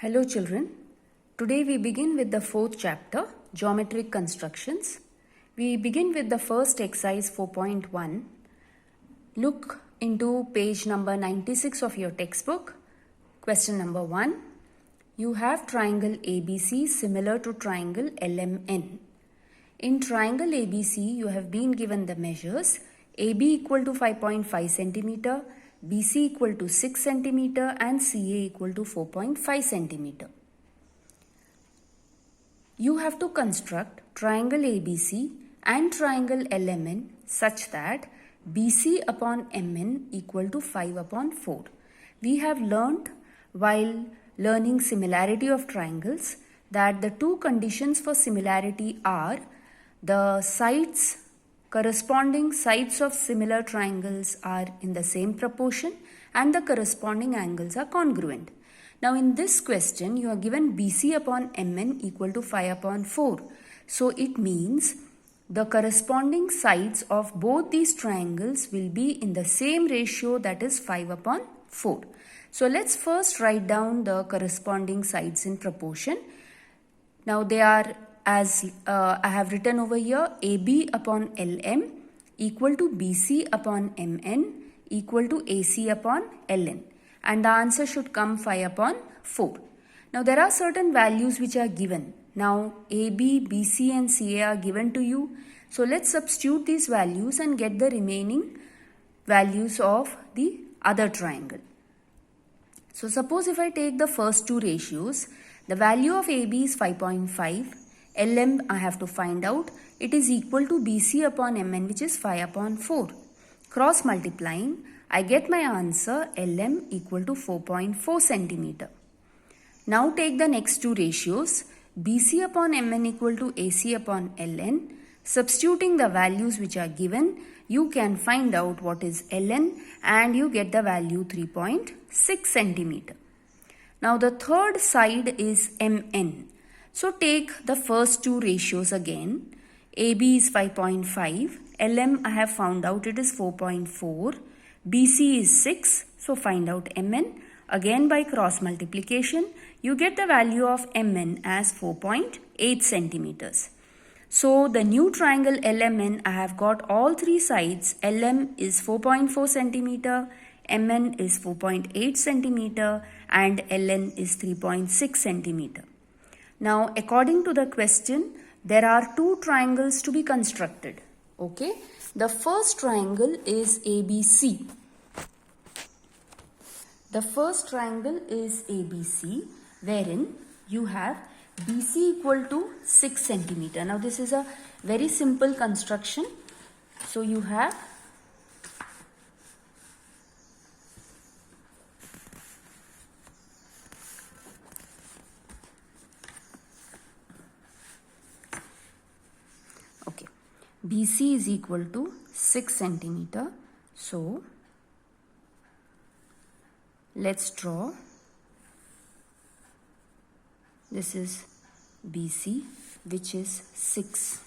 Hello children, today we begin with the fourth chapter, Geometric Constructions. We begin with the first exercise 4.1. Look into page number 96 of your textbook. Question number 1. You have triangle ABC similar to triangle LMN. In triangle ABC, you have been given the measures AB equal to 5.5 centimeter, BC equal to 6 centimeter and CA equal to 4.5 centimeter. You have to construct triangle ABC and triangle LMN such that BC upon MN equal to 5 upon 4. We have learnt while learning similarity of triangles that the two conditions for similarity are the corresponding sides of similar triangles are in the same proportion and the corresponding angles are congruent. Now in this question you are given BC upon MN equal to 5 upon 4. So it means the corresponding sides of both these triangles will be in the same ratio, that is 5 upon 4. So let's first write down the corresponding sides in proportion. Now they are as I have written over here, AB upon LM equal to BC upon MN equal to AC upon LN, and the answer should come 5 upon 4. Now there are certain values which are given. Now AB, BC and CA are given to you. So let's substitute these values and get the remaining values of the other triangle. So suppose if I take the first two ratios, the value of AB is 5.5. LM I have to find out. It is equal to BC upon MN, which is 5 upon 4. Cross multiplying, I get my answer LM equal to 4.4 centimeter. Now take the next two ratios, BC upon MN equal to AC upon LN. Substituting the values which are given, you can find out what is LN and you get the value 3.6 centimeter. Now the third side is MN. So take the first two ratios again. AB is 5.5. LM I have found out it is 4.4. BC is 6. So find out MN. Again by cross multiplication, you get the value of MN as 4.8 centimeters. So the new triangle LMN, I have got all three sides. LM is 4.4 centimeter, MN is 4.8 centimeter and LN is 3.6 centimeter. Now according to the question, there are two triangles to be constructed. Okay, the first triangle is ABC. The first triangle is ABC, wherein you have BC equal to 6 centimeter. Now this is a very simple construction. So you have BC is equal to 6 centimeter. So let's draw. This is BC, which is 6.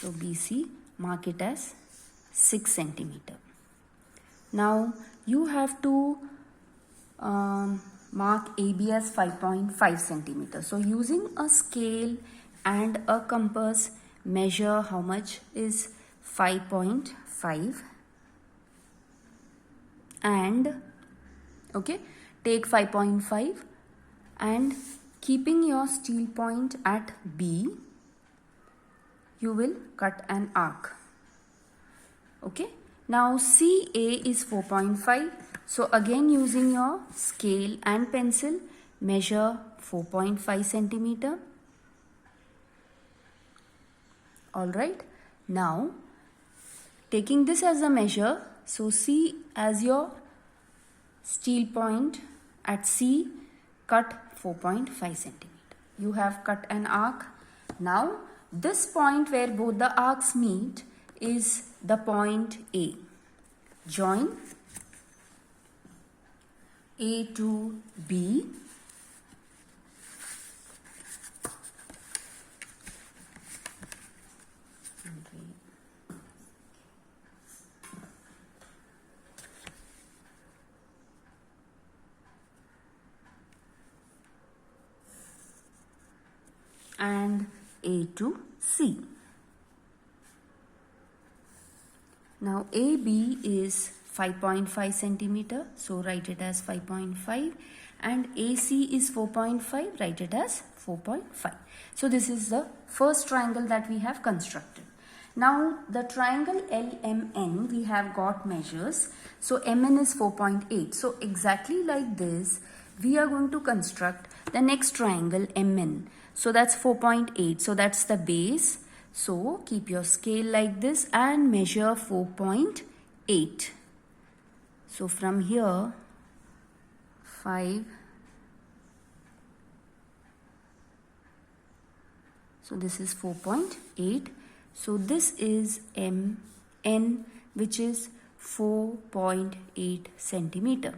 So BC, mark it as 6 centimeter. Now you have to mark AB as 5.5 centimeter. So using a scale and a compass, measure how much is 5.5 and take 5.5 and keeping your steel point at B, you will cut an arc. Okay. Now CA is 4.5. So again using your scale and pencil, measure 4.5 centimeter. Alright. Now taking this as a measure, so C as your steel point at C, cut 4.5 centimeter. You have cut an arc. Now this point where both the arcs meet is the point A. Join A to B. and A to C. Now AB is 5.5 centimeter, so write it as 5.5, and AC is 4.5, write it as 4.5. So this is the first triangle that we have constructed. Now the triangle LMN, we have got measures. So MN is 4.8. So exactly like this, we are going to construct the next triangle MN. So that's 4.8. So that's the base. So keep your scale like this and measure 4.8. So from here, 5. So this is 4.8. So this is MN, which is 4.8 centimeter.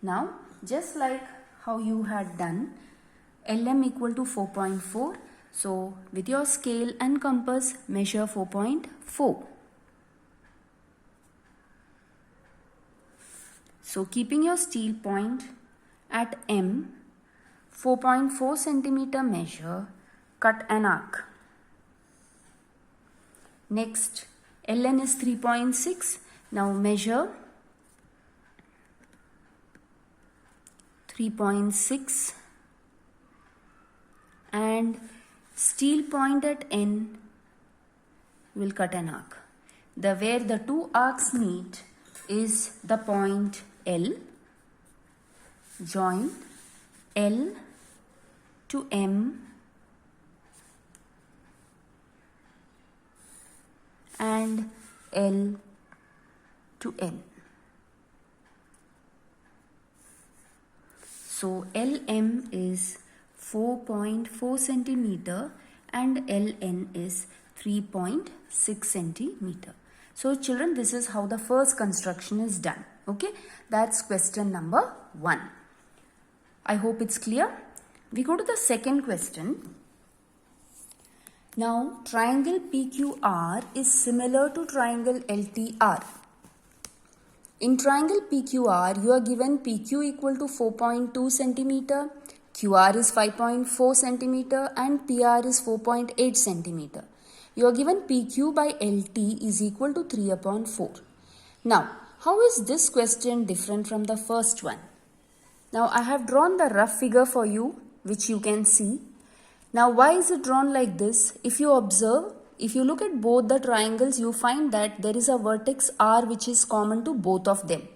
Now, just like how you had done, LM equal to 4.4. So with your scale and compass, measure 4.4. So keeping your steel point at M, 4.4 centimeter measure, cut an arc. Next, LN is 3.6. Now measure 3.6 and steel point at N will cut an arc. Where the two arcs meet is the point L. Join L to M and L to N. So LM is 4.4 centimeter and LN is 3.6 centimeter. So children, this is how the first construction is done. Okay, that's question number 1. I hope it's clear. We go to the second question. Now, triangle PQR is similar to triangle LTR. In triangle PQR, you are given PQ equal to 4.2 centimeter, QR is 5.4 centimeter and PR is 4.8 centimeter. You are given PQ by LT is equal to 3 upon 4. Now, how is this question different from the first one? Now, I have drawn the rough figure for you, which you can see. Now, why is it drawn like this? If you observe, if you look at both the triangles, you find that there is a vertex R which is common to both of them.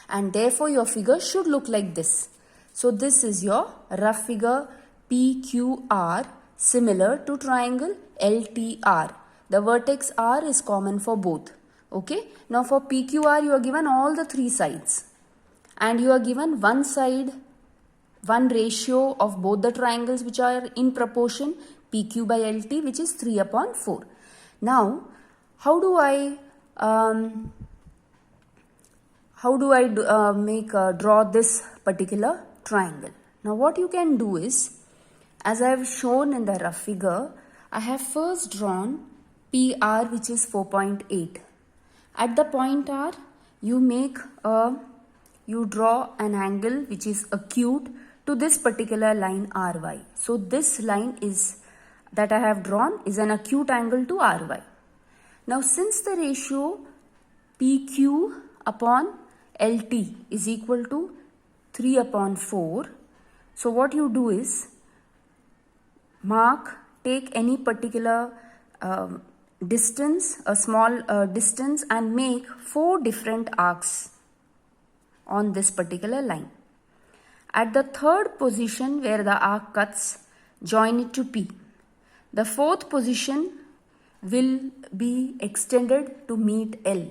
And therefore, your figure should look like this. So, this is your rough figure PQR similar to triangle LTR. The vertex R is common for both. Okay. Now, for PQR, you are given all the three sides. And you are given one side, one ratio of both the triangles which are in proportion PQ by LT, which is 3 upon 4. Now, how do I draw this particular triangle? Now, what you can do is, as I have shown in the rough figure, I have first drawn PR, which is 4.8. At the point R, you draw an angle which is acute to this particular line RY. So this line is that I have drawn is an acute angle to RY. Now, since the ratio PQ upon LT is equal to 3 upon 4, so what you do is take any particular distance, a small distance, and make 4 different arcs on this particular line. At the third position where the arc cuts, join it to P. The fourth position will be extended to meet L.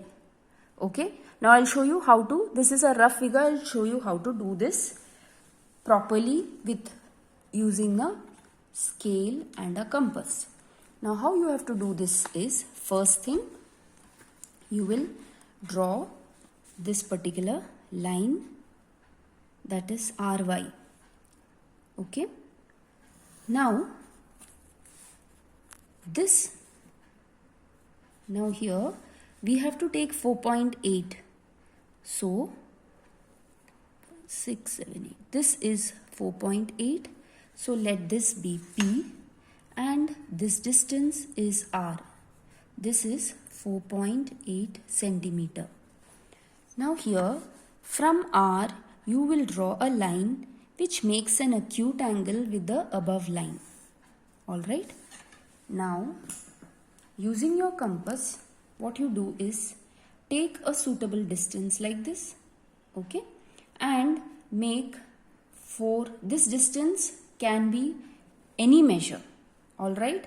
Okay. Now I'll show you how to, this is a rough figure, I'll show you how to do this properly with using a scale and a compass. Now how you have to do this is, first thing, you will draw this particular line, that is RY. Okay. Now here we have to take 4.8. So 6, 7, 8. This is 4.8. So let this be P and this distance is r. This is 4.8 centimeter. Now here from r you will draw a line which makes an acute angle with the above line. Alright. Now using your compass, what you do is take a suitable distance like this, okay, and make this distance can be any measure. Alright,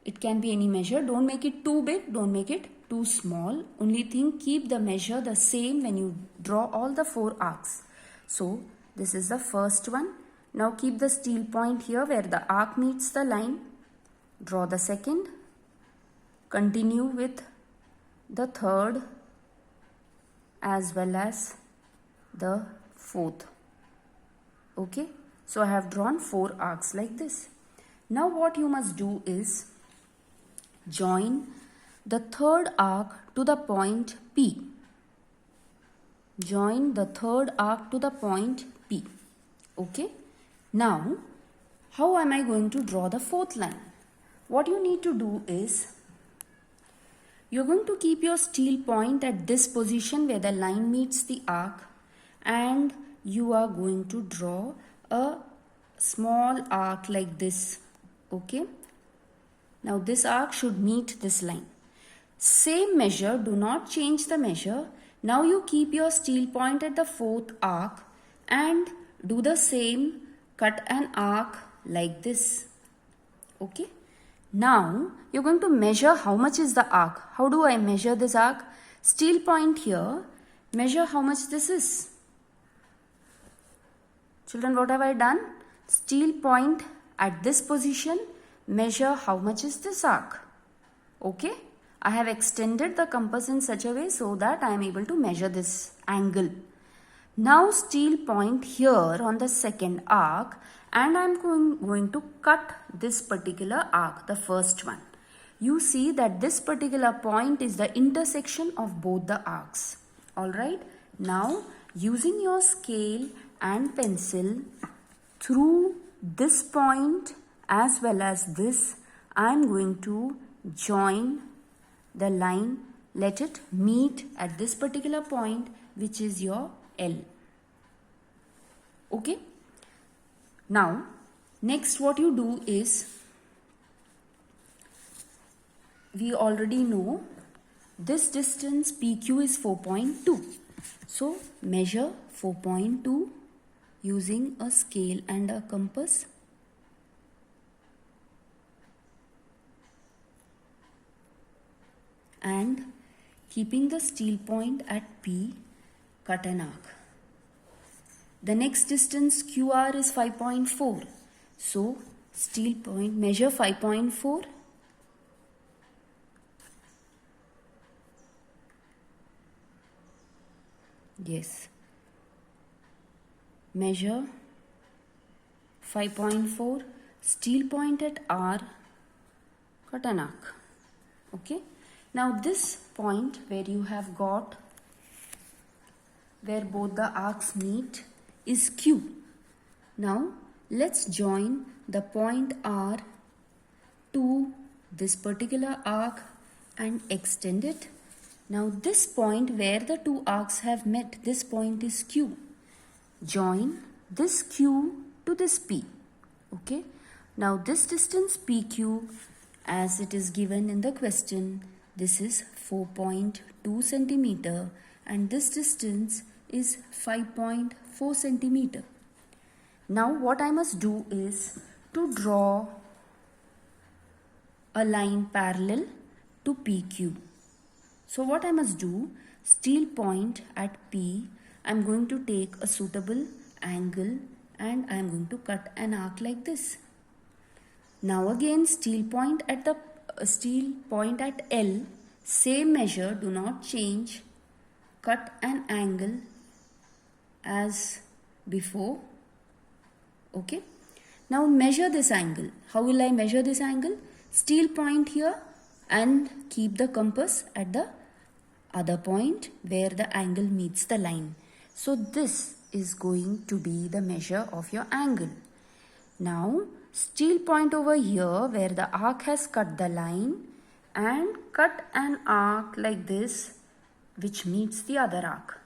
it can be any measure. Don't make it too big, don't make it too small. Only thing, keep the measure the same when you draw all the 4 arcs. So this is the first one. Now keep the steel point here where the arc meets the line. Draw the second. Continue with the third as well as the fourth. Okay, so I have drawn 4 arcs like this. Now what you must do is join the third arc to the point P. Join the third arc to the point P. Okay, now how am I going to draw the fourth line? What you need to do is you're going to keep your steel point at this position where the line meets the arc, and you are going to draw a small arc like this. Okay. Now this arc should meet this line. Same measure, do not change the measure. Now you keep your steel point at the fourth arc and do the same, cut an arc like this. Okay. Now you're going to measure how much is the arc. How do I measure this arc? Steel point here, measure how much this is. Children, what have I done? Steel point at this position, measure how much is this arc. Okay, I have extended the compass in such a way so that I am able to measure this angle. Now steel point here on the second arc, and I am going to cut this particular arc, the first one. You see that this particular point is the intersection of both the arcs. Alright, now using your scale and pencil through this point as well as this, I am going to join the line, let it meet at this particular point, which is your L. Okay. Now next what you do is, we already know this distance PQ is 4.2. So measure 4.2 using a scale and a compass. And keeping the steel point at P, cut an arc. The next distance QR is 5.4. So steel point, measure 5.4. Yes. Measure 5.4, steel point at R, cut an arc. Okay. Now this point where you have got, where both the arcs meet, is Q. Now let's join the point R to this particular arc and extend it. Now this point where the two arcs have met, this point is Q. Join this Q to this P. Okay. Now this distance PQ, as it is given in the question, this is 4.2 centimeter and this distance is 5.4 centimeter. Now what I must do is to draw a line parallel to PQ. So what I must do, steel point at P, I am going to take a suitable angle and I am going to cut an arc like this. Now again steel point at L, same measure, do not change, cut an angle as before. Okay. Now measure this angle. How will I measure this angle? Steel point here and keep the compass at the other point where the angle meets the line. So this is going to be the measure of your angle. Now steel point over here where the arc has cut the line and cut an arc like this which meets the other arc.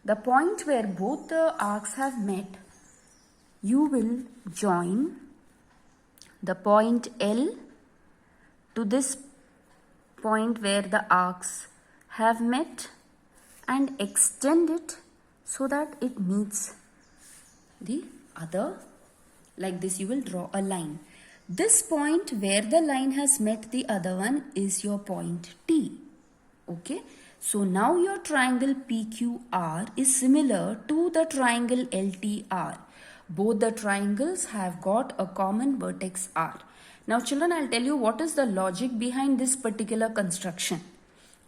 The point where both the arcs have met, you will join the point L to this point where the arcs have met and extend it so that it meets the other. Like this, you will draw a line. This point where the line has met the other one is your point T. Okay. So now your triangle PQR is similar to the triangle LTR. Both the triangles have got a common vertex R. Now children, I'll tell you what is the logic behind this particular construction.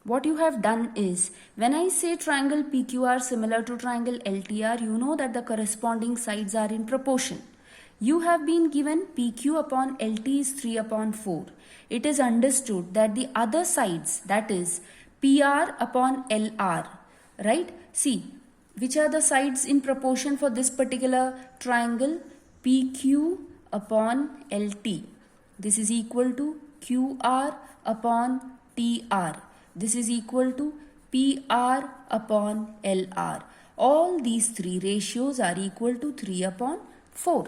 What you have done is, when I say triangle PQR similar to triangle LTR, you know that the corresponding sides are in proportion. You have been given PQ upon LT is 3 upon 4. It is understood that the other sides, that is PR upon LR, right? See, which are the sides in proportion for this particular triangle? PQ upon LT. This is equal to QR upon TR. This is equal to PR upon LR. All these three ratios are equal to 3 upon 4.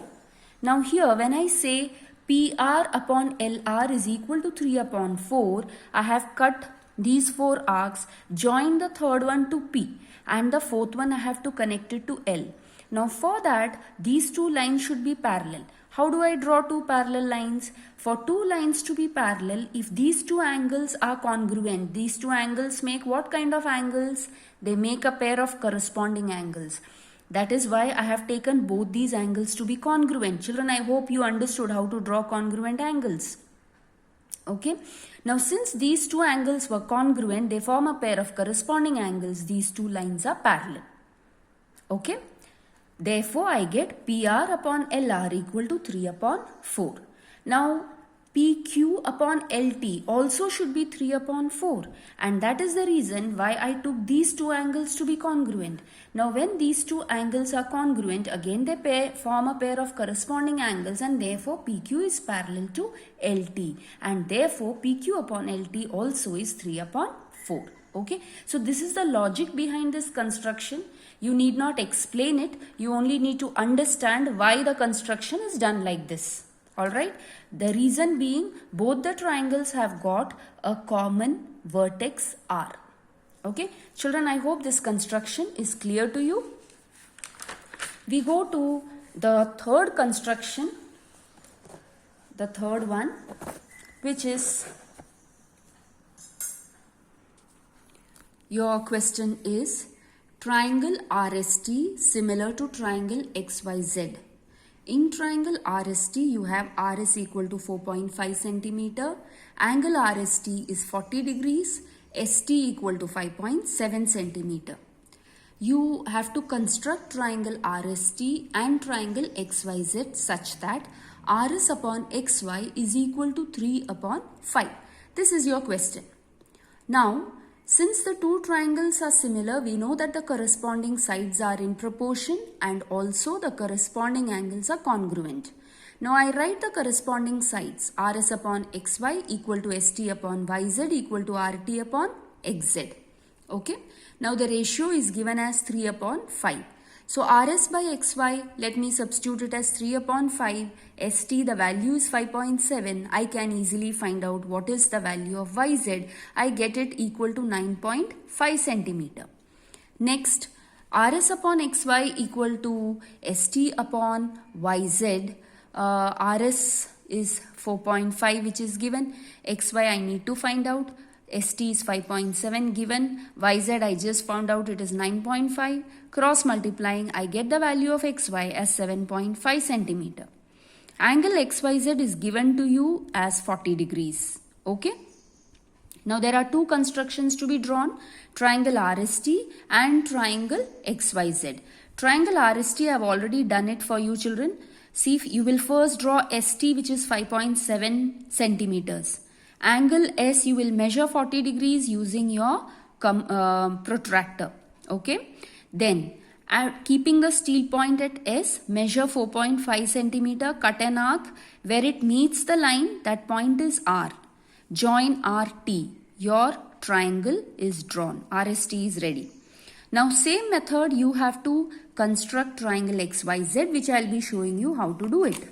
Now here when I say PR upon LR is equal to 3 upon 4, I have cut these 4 arcs, joined the third one to P and the fourth one I have to connect it to L. Now for that, these two lines should be parallel. How do I draw two parallel lines? For two lines to be parallel, if these two angles are congruent, these two angles make what kind of angles? They make a pair of corresponding angles. That is why I have taken both these angles to be congruent. Children, I hope you understood how to draw congruent angles. Okay. Now since these two angles were congruent, they form a pair of corresponding angles. These two lines are parallel. Okay. Therefore, I get PR upon LR equal to 3 upon 4. Now, PQ upon LT also should be 3 upon 4. And that is the reason why I took these two angles to be congruent. Now, when these two angles are congruent, again they form a pair of corresponding angles and therefore PQ is parallel to LT. And therefore, PQ upon LT also is 3 upon 4. Okay. So, this is the logic behind this construction. You need not explain it. You only need to understand why the construction is done like this. Alright. The reason being, both the triangles have got a common vertex R. Okay. Children, I hope this construction is clear to you. We go to the third construction. The third one, which is, your question is, triangle RST similar to triangle XYZ. In triangle RST, you have RS equal to 4.5 centimeter. Angle RST is 40 degrees. ST equal to 5.7 centimeter. You have to construct triangle RST and triangle XYZ such that RS upon XY is equal to 3 upon 5. This is your question. Now, since the two triangles are similar, we know that the corresponding sides are in proportion and also the corresponding angles are congruent. Now I write the corresponding sides. RS upon XY equal to ST upon YZ equal to RT upon XZ. Okay. Now the ratio is given as 3 upon 5. So RS by XY, let me substitute it as 3 upon 5. ST, the value is 5.7. I can easily find out what is the value of YZ. I get it equal to 9.5 centimeter. Next, RS upon XY equal to ST upon YZ. RS is 4.5 which is given. XY I need to find out. ST is 5.7 given. YZ I just found out it is 9.5. Cross multiplying, I get the value of XY as 7.5 centimeter. Angle XYZ is given to you as 40 degrees. Okay. Now there are two constructions to be drawn. Triangle RST and triangle XYZ. Triangle RST I have already done it for you children. See, you will first draw ST which is 5.7 centimeters. Angle S you will measure 40 degrees using your protractor. Okay. Then Keeping the steel point at S, measure 4.5 centimeter, cut an arc. Where it meets the line, that point is R. Join RT. Your triangle is drawn. RST is ready. Now same method you have to construct triangle XYZ, which I will be showing you how to do it.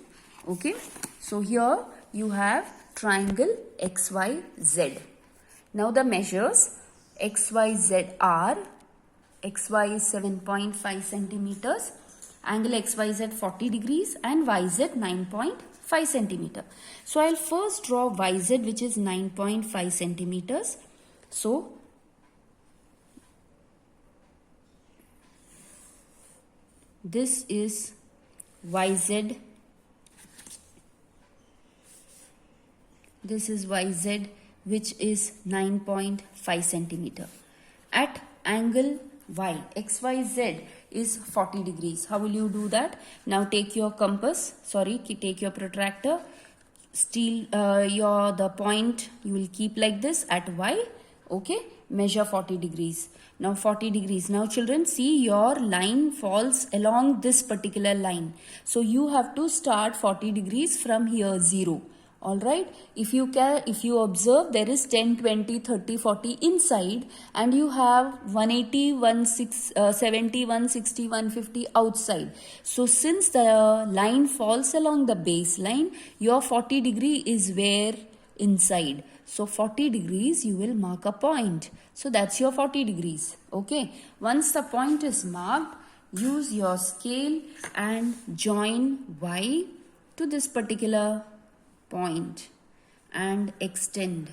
Okay. So here you have triangle XYZ. Now the measures XYZ are, XY is 7.5 centimeters, angle XYZ 40 degrees and YZ 9.5 centimeter. So I'll first draw YZ, which is 9.5 centimeters. So this is YZ. This is YZ, which is 9.5 centimeter. At angle Y, XYZ is 40 degrees. How will you do that? Now take your compass, take your protractor, the point you will keep like this at Y, okay, measure 40 degrees. Now 40 degrees. Now children, see, your line falls along this particular line. So you have to start 40 degrees from here, 0. Alright, if you observe, there is 10, 20, 30, 40 inside and you have 180, 70, 160, 150 outside. So since the line falls along the baseline, your 40 degree is where? Inside. So 40 degrees you will mark a point. So that's your 40 degrees. Okay. Once the point is marked, use your scale and join Y to this particular point and extend.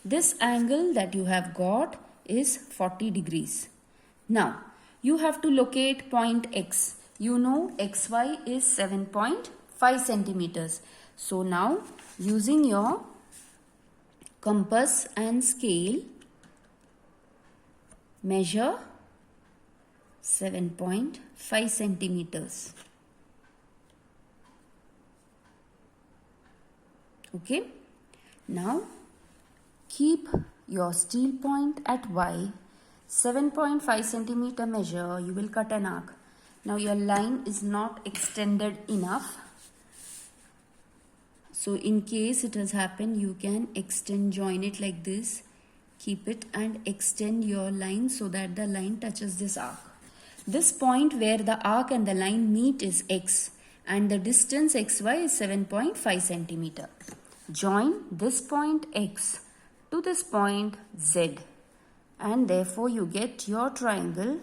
This angle that you have got is 40 degrees. Now you have to locate point X. You know XY is 7.5 centimeters. So now using your compass and scale, measure 7.5 centimeters. Okay. Now keep your steel point at Y, 7.5 centimeter measure, you will cut an arc. Now your line is not extended enough. So in case it has happened, you can join it like this, keep it and extend your line so that the line touches this arc. This point where the arc and the line meet is X and the distance XY is 7.5 centimeter. Join this point X to this point Z and therefore you get your triangle